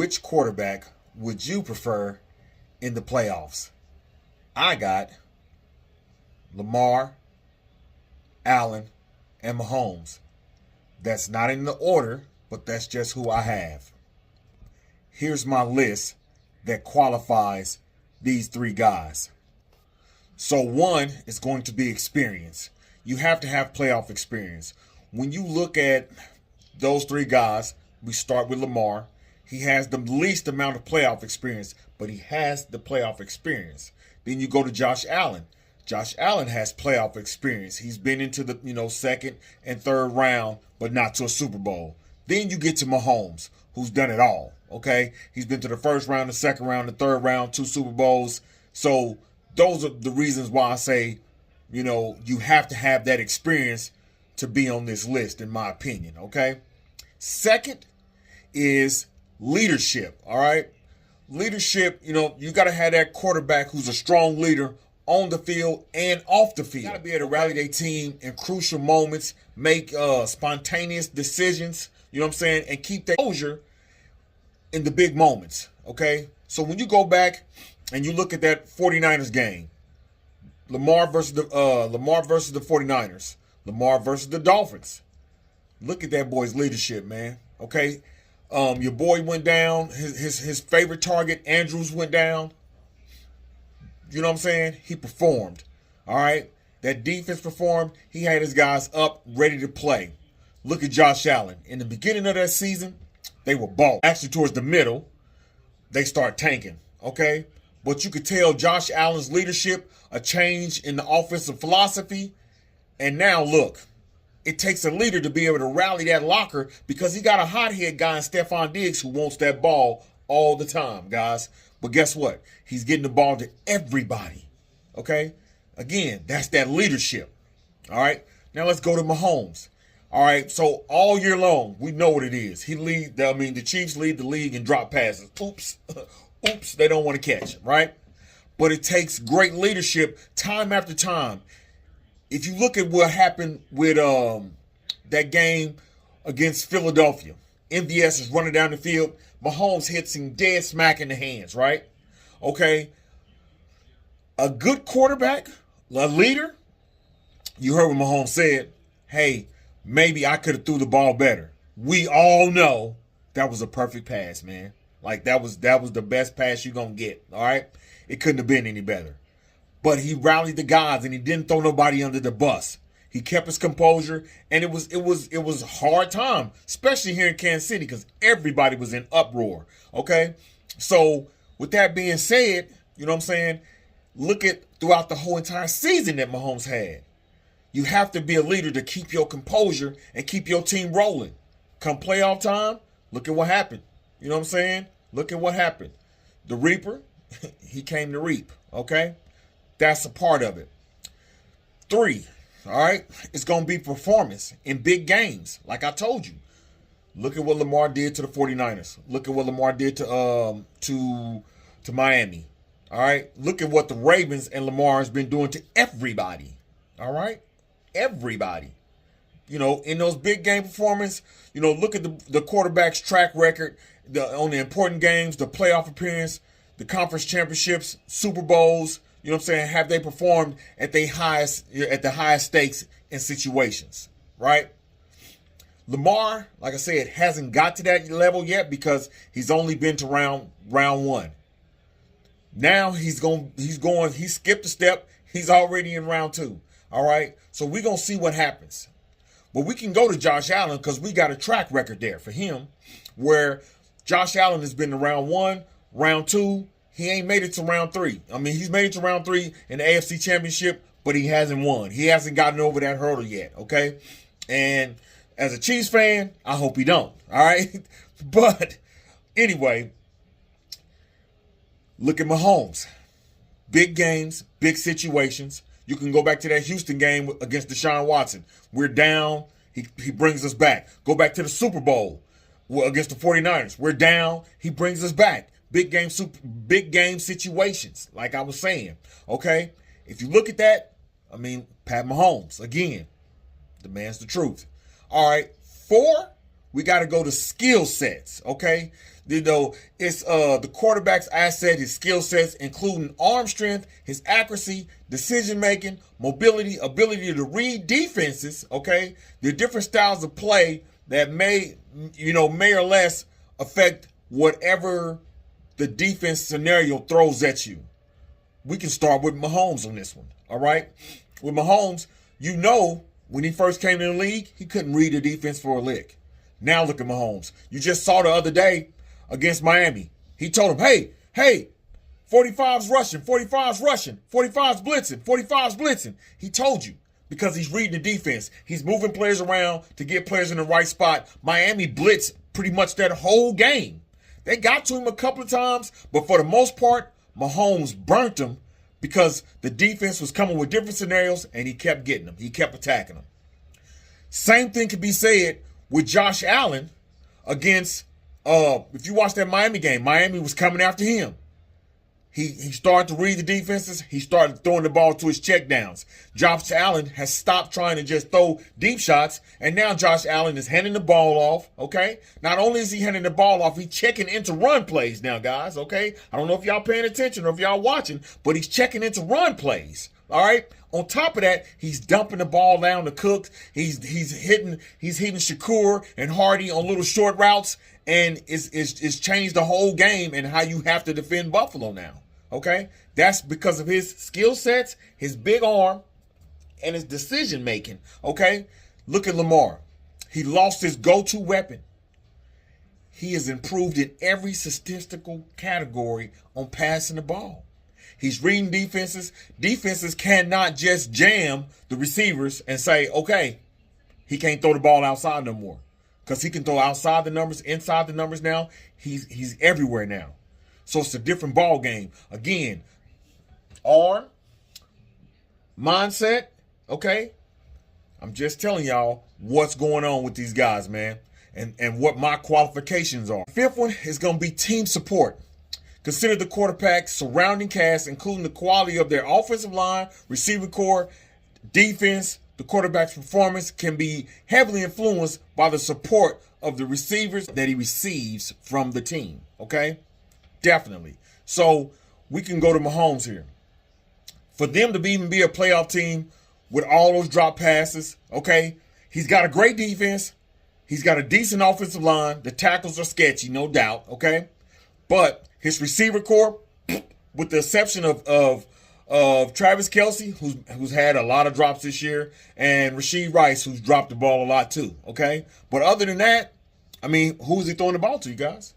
which quarterback would you prefer in the playoffs? I got Lamar, Allen, and Mahomes. That's not in the order, but that's just who I have. Here's my list that qualifies these three guys. So one is going to be experience. You have to have playoff experience. When you look at those three guys, we start with Lamar. He has the least amount of playoff experience, but he has the playoff experience. Then you go to Josh Allen. Josh Allen has playoff experience. He's been into the second and third round, but not to a Super Bowl. Then you get to Mahomes, who's done it all. Okay, he's been to the first round, the second round, the third round, 2 Super Bowls. So those are the reasons why I say, you have to have that experience to be on this list, in my opinion. Okay. Second is leadership. All right. Leadership, you got to have that quarterback who's a strong leader on the field and off the field. You got to be able to rally their team in crucial moments, make spontaneous decisions, and keep their composure in the big moments, okay? So when you go back and you look at that 49ers game, Lamar versus the 49ers, Lamar versus the Dolphins. Look at that boy's leadership, man, okay? Your boy went down, his favorite target, Andrews, went down. You know what I'm saying? He performed, all right? That defense performed. He had his guys up, ready to play. Look at Josh Allen. In the beginning of that season, they were balling. Actually, towards the middle, they start tanking, okay? But you could tell Josh Allen's leadership, a change in the offensive philosophy. And now, look, it takes a leader to be able to rally that locker because he got a hothead guy in Stefon Diggs who wants that ball all the time, guys. But guess what? He's getting the ball to everybody, okay? Again, that's that leadership, all right? Now let's go to Mahomes. All right, so all year long, we know what it is. The Chiefs lead the league in drop passes. Oops, they don't want to catch him, right? But it takes great leadership time after time. If you look at what happened with that game against Philadelphia, MVS is running down the field. Mahomes hits him dead smack in the hands, right? Okay. A good quarterback, a leader, you heard what Mahomes said. Hey, maybe I could have threw the ball better. We all know that was a perfect pass, man. Like that was the best pass you're gonna get. All right. It couldn't have been any better. But he rallied the guys and he didn't throw nobody under the bus. He kept his composure, and it was a hard time, especially here in Kansas City, because everybody was in uproar. Okay, so with that being said, look at throughout the whole entire season that Mahomes had. You have to be a leader to keep your composure and keep your team rolling. Come playoff time, look at what happened. You know what I'm saying? Look at what happened. The Reaper, he came to reap. Okay, that's a part of it. 3. All right, it's going to be performance in big games. Like I told you, look at what Lamar did to the 49ers. Look at what Lamar did to Miami. All right, look at what the Ravens and Lamar has been doing to everybody. All right, everybody. In those big game performance, look at the quarterback's track record on the important games, the playoff appearance, the conference championships, Super Bowls. You know what I'm saying? Have they performed at the highest stakes in situations, right? Lamar, like I said, hasn't got to that level yet because he's only been to round 1. Now he skipped a step. He's already in round 2. All right. So we're going to see what happens. But we can go to Josh Allen because we got a track record there for him where Josh Allen has been to round 1, round 2. He ain't made it to round 3. He's made it to round 3 in the AFC Championship, but he hasn't won. He hasn't gotten over that hurdle yet, okay? And as a Chiefs fan, I hope he don't, all right? But anyway, look at Mahomes. Big games, big situations. You can go back to that Houston game against Deshaun Watson. We're down. He brings us back. Go back to the Super Bowl against the 49ers. We're down. He brings us back. Big game situations, like I was saying. Okay? If you look at that, Pat Mahomes, again, the man's the truth. All right, 4, we got to go to skill sets, okay? It's the quarterback's asset, his skill sets, including arm strength, his accuracy, decision making, mobility, ability to read defenses. Okay, the different styles of play that may or less affect whatever the defense scenario throws at you. We can start with Mahomes on this one. All right, with Mahomes, when he first came in the league, he couldn't read the defense for a lick. Now look at Mahomes. You just saw the other day against Miami. He told him, hey, 45's rushing, 45's rushing, 45's blitzing, 45's blitzing. He told you because he's reading the defense. He's moving players around to get players in the right spot. Miami blitzed pretty much that whole game. They got to him a couple of times, but for the most part, Mahomes burnt him because the defense was coming with different scenarios and he kept getting them. He kept attacking them. Same thing could be said with Josh Allen against, if you watch that Miami game, Miami was coming after him. He started to read the defenses. He started throwing the ball to his checkdowns. Josh Allen has stopped trying to just throw deep shots, and now Josh Allen is handing the ball off, okay? Not only is he handing the ball off, he's checking into run plays now, guys, okay? I don't know if y'all paying attention or if y'all watching, but he's checking into run plays, all right? On top of that, he's dumping the ball down to Cooks. He's hitting Shakur and Hardy on little short routes, and it's changed the whole game and how you have to defend Buffalo now. Okay, that's because of his skill sets, his big arm, and his decision making. Okay, look at Lamar. He lost his go-to weapon. He has improved in every statistical category on passing the ball. He's reading defenses. Defenses cannot just jam the receivers and say, okay, he can't throw the ball outside no more, because he can throw outside the numbers, inside the numbers now. He's everywhere now. So it's a different ball game. Again, arm, mindset, okay? I'm just telling y'all what's going on with these guys, man, and what my qualifications are. Fifth one is going to be team support. Consider the quarterback's surrounding cast, including the quality of their offensive line, receiving core, defense. The quarterback's performance can be heavily influenced by the support of the receivers that he receives from the team, okay? Definitely. So we can go to Mahomes here. For them to even be a playoff team with all those drop passes, okay, he's got a great defense. He's got a decent offensive line. The tackles are sketchy, no doubt, okay? But his receiver core, with the exception of Travis Kelce, who's had a lot of drops this year, and Rashee Rice, who's dropped the ball a lot too, okay? But other than that, I mean, who's he throwing the ball to, you guys?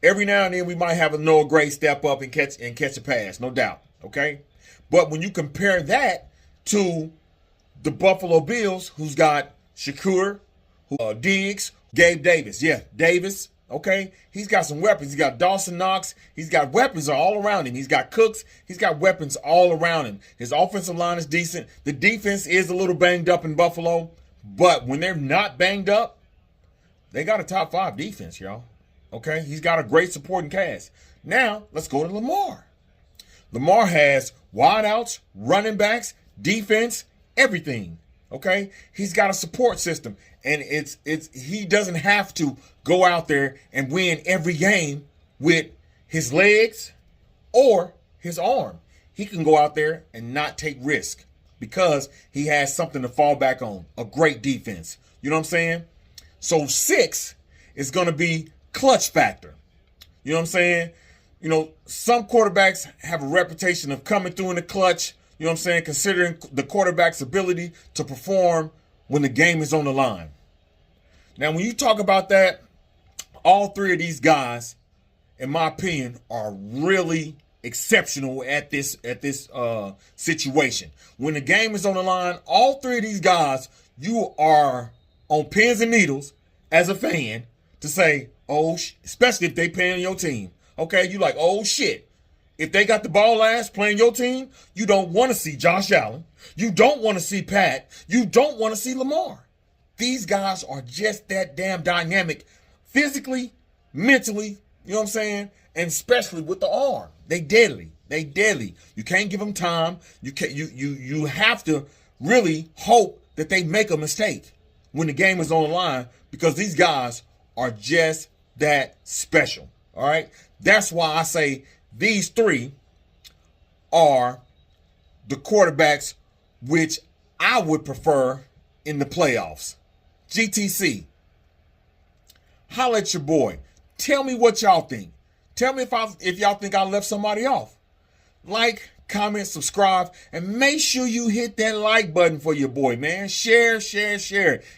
Every now and then we might have a Noah Gray step up and catch a pass, no doubt, okay? But when you compare that to the Buffalo Bills, who's got Shakur, Diggs, Gabe Davis. Yeah, Davis, okay? He's got some weapons. He's got Dawson Knox. He's got weapons all around him. He's got Cooks. He's got weapons all around him. His offensive line is decent. The defense is a little banged up in Buffalo, but when they're not banged up, they got a top 5 defense, y'all. Okay, he's got a great supporting cast. Now, let's go to Lamar. Lamar has wideouts, running backs, defense, everything. Okay, he's got a support system, and he doesn't have to go out there and win every game with his legs or his arm. He can go out there and not take risk because he has something to fall back on, a great defense. You know what I'm saying? So 6 is going to be clutch factor. You know what I'm saying? You know, some quarterbacks have a reputation of coming through in the clutch, you know what I'm saying, considering the quarterback's ability to perform when the game is on the line. Now, when you talk about that, all 3 of these guys, in my opinion, are really exceptional at this situation. When the game is on the line, all 3 of these guys, you are on pins and needles as a fan to say, especially if they playing your team. Okay, you like, oh shit. If they got the ball last playing your team, you don't want to see Josh Allen. You don't want to see Pat. You don't want to see Lamar. These guys are just that damn dynamic physically, mentally, you know what I'm saying? And especially with the arm. They deadly. You can't give them time. You have to really hope that they make a mistake when the game is on the line, because these guys are just that special. All right. That's why I say these three are the quarterbacks which I would prefer in the playoffs. GTC, holla at your boy. Tell me what y'all think. Tell me if y'all think I left somebody off. Like, comment, subscribe, and make sure you hit that like button for your boy, man. Share.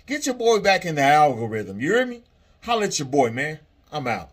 Get your boy back in the algorithm. You hear me? Holla at your boy, man. I'm out.